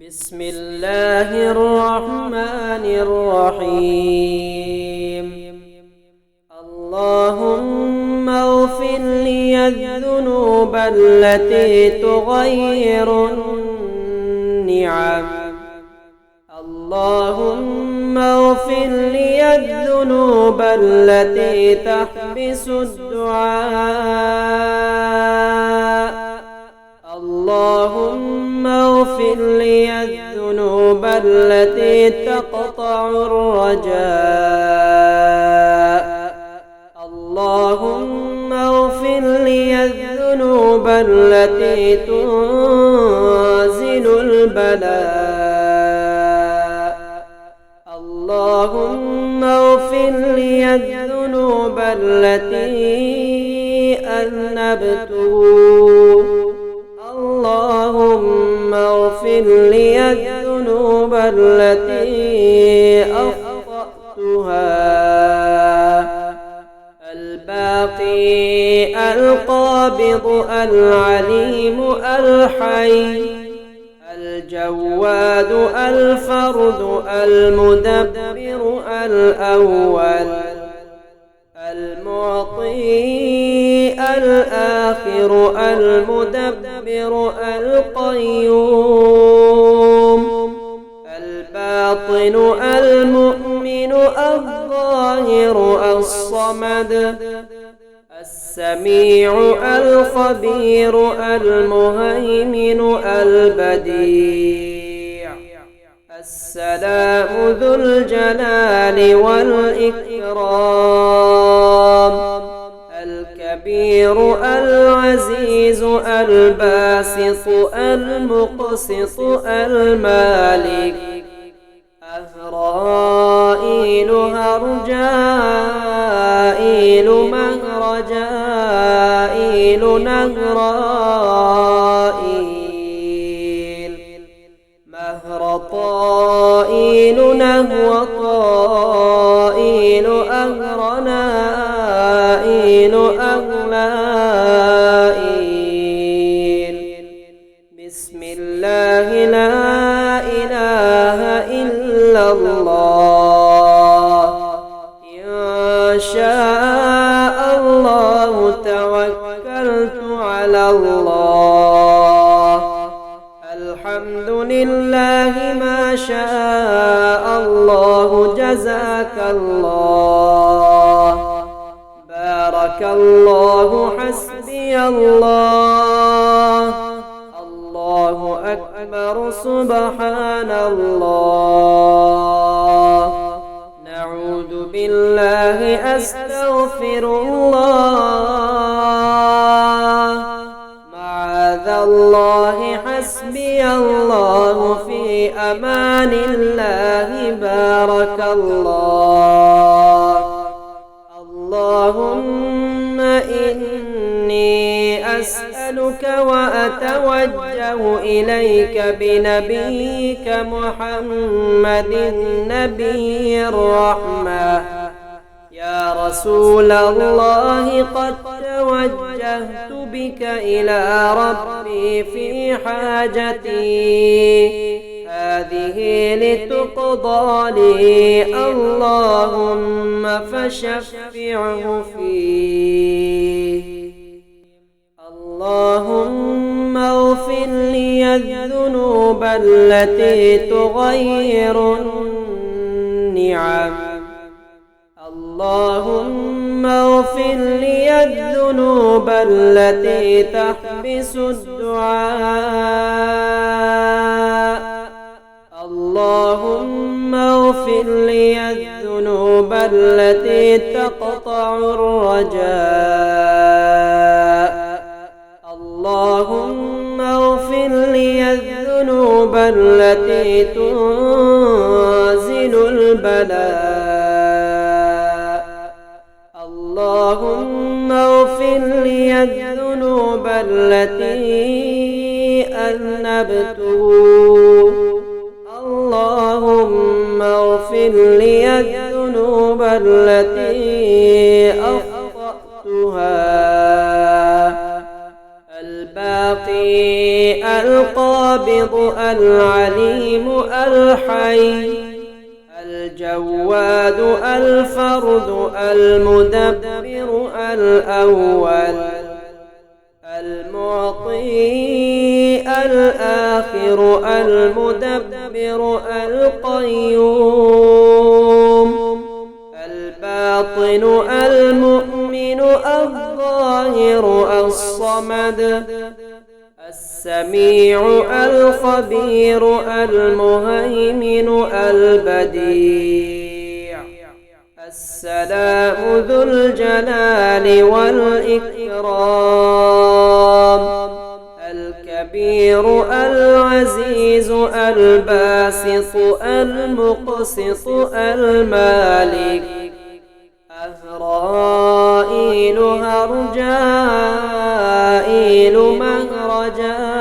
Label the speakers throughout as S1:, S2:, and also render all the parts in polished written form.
S1: بسم الله الرحمن الرحيم. اللهم اغفر لي الذنوب التي تغير النعم. اللهم اغفر لي الذنوب التي تحبس الدعاء. اللهم اغفر لي الذنوب التي تقطع الرجاء. اللهم اغفر لي الذنوب التي تنزل البلاء. اللهم اغفر لي الذنوب التي أذنبته. اللهم اغفر لي الذنوب التي أخطأتها. الباقي القابض العليم الحي الجواد الفرد المدبر الأول المعطي الآخر المدبر القيوم الباطن المؤمن الظاهر الصمد السميع الخبير المهيمن البديع السلام ذو الجلال والإكرام الكبير العزيز الباسط المقسط المالك أهرائيل هرجائيل مهرجائيل نهرائيل مهرطائيل نهوطائيل أهرنائيل أغلائيل. بسم الله لا إله إلا الله. إن شاء الله توكلت على الله. الحمد لله ما شاء الله جزاك الله. بارك الله حسبي الله. الله أكبر سبحان الله. نعوذ بالله أستغفر الله. معاذ الله حسبي الله في أمان الله. بارك الله. اللهم إني أسألك وأتوجه إليك بنبيك محمد نبي الرحمة. يا رسول الله قد توجهت بك إلى ربي في حاجتي هذه لتقضى لي. اللهم فشفعه فيه. اللهم اغفر لي الذنوب التي تغير النعم. اللهم اغفر لي الذنوب التي تحبس الدعاء. اللهم اغفر لي الذنوب التي تقطع الرجاء. اللهم اغفر لي الذنوب التي تنزل البلاء. اللهم اغفر لي الذنوب التي أذنبته. اللهم اغفر لي الذنوب التي أخطأتها. الباقي القابض العليم العليم الحي الجواد الفرد المدبر الأول المعطي الآخر المدبر القيوم الباطن المؤمن الظاهر الصمد السميع الخبير المهيمن البديع السلام ذو الجلال والإكرام الكبير العزيز الباسط المقسط المالك أهرائيل هرجائيل مهرجائيل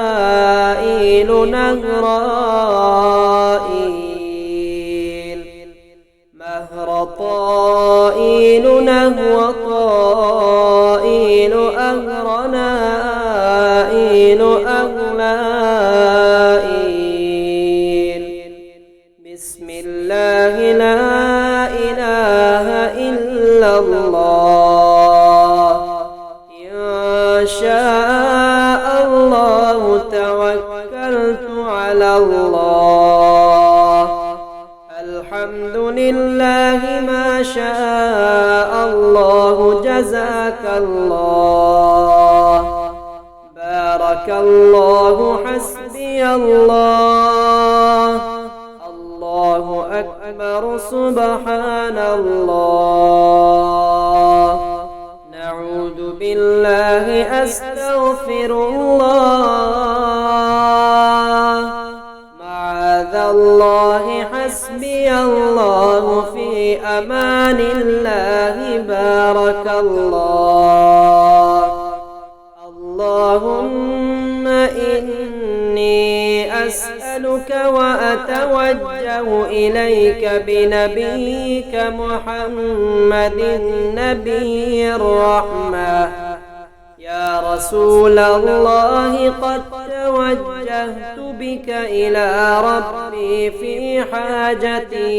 S1: نهرائيل مهرطائيل نهوطائيل أهرنائيل أغلائيل بسم الله لا إله إلا الله إن شاء الله توكلت على الله الحمد لله ما شاء الله جزاك الله بارك الله حسبي الله الله أكبر سبحان الله نعوذ بالله أستغفر الله معاذ الله حسبي الله في أمان الله بارك الله اللهم إني أسألك وأتوجه إليك بنبيك محمد نبي الرحمة يا رسول الله قد توجهت بك إلى ربي في حاجتي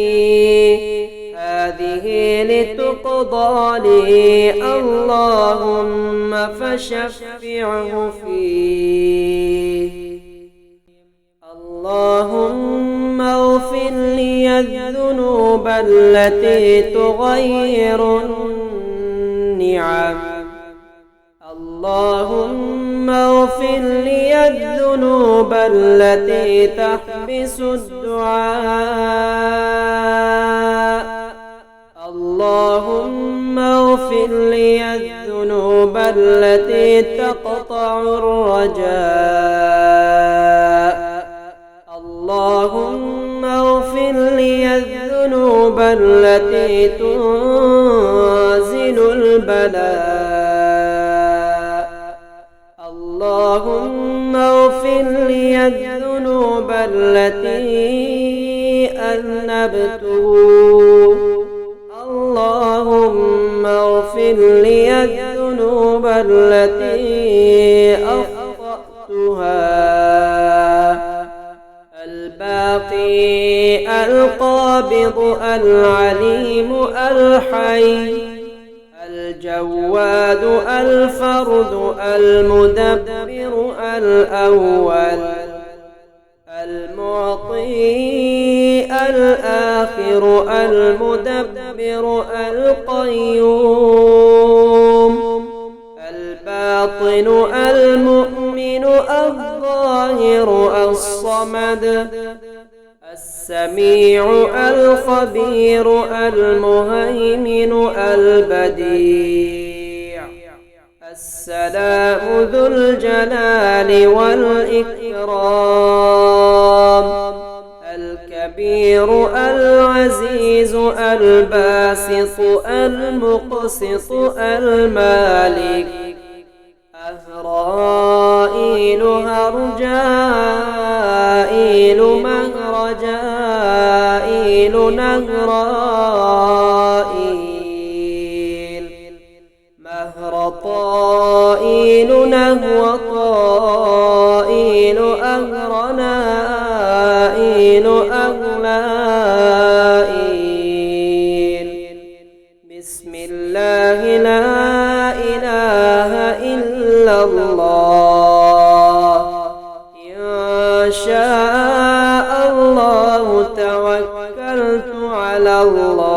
S1: هذه لتقضى لي اللهم فشفعه فيه اللهم اغفر لي الذنوب التي تغير النعم اللهم اغفر لي الذنوب التي تحبس الدعاء اللهم اغفر لي الذنوب التي تقطع الرجاء اللهم اغفر لي الذنوب التي تنزل البلاء اللهم اغفر لي الذنوب التي أذنبته اللهم اغفر لي الذنوب التي أخطأتها الباقي القابض العليم الحي الجواد الفرد المدبر الأول المعطي الآخر المدبر القيوم الباطن المؤمن الظاهر الصمد السميع الخبير المهيمن البديع السلام ذو الجلال والإكرام الكبير العزيز الباسط المقسط المالك أهرائيل هرجائيل مهرجائيل نهرائيل مهرطائيل نهوطائيل أهرنائيل إسرائيل أغلائيل. بسم الله لا إله إلا الله. إن شاء الله توكلت على الله.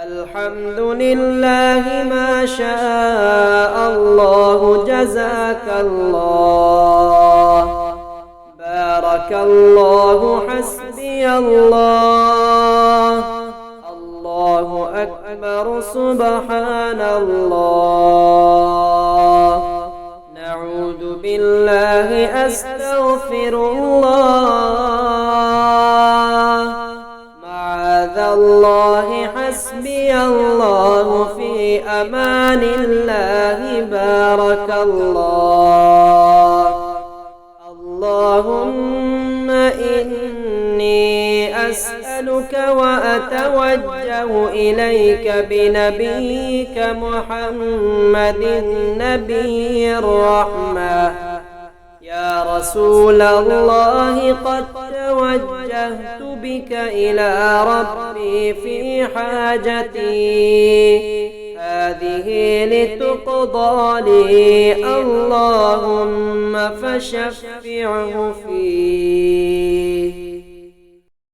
S1: الحمد لله ما شاء الله جزاك الله. بارك الله حسبي الله. الله أكبر سبحان الله. نعوذ بالله أستغفر الله. معاذ الله حسبي الله في أمان الله. بارك الله. اللهم إني أسألك وأتوجه إليك بنبيك محمد نبي الرحمة. يا رسول الله قد توجهت بك إلى ربي في حاجتي هذه لتقضى لي، اللهم فشفعه فيه.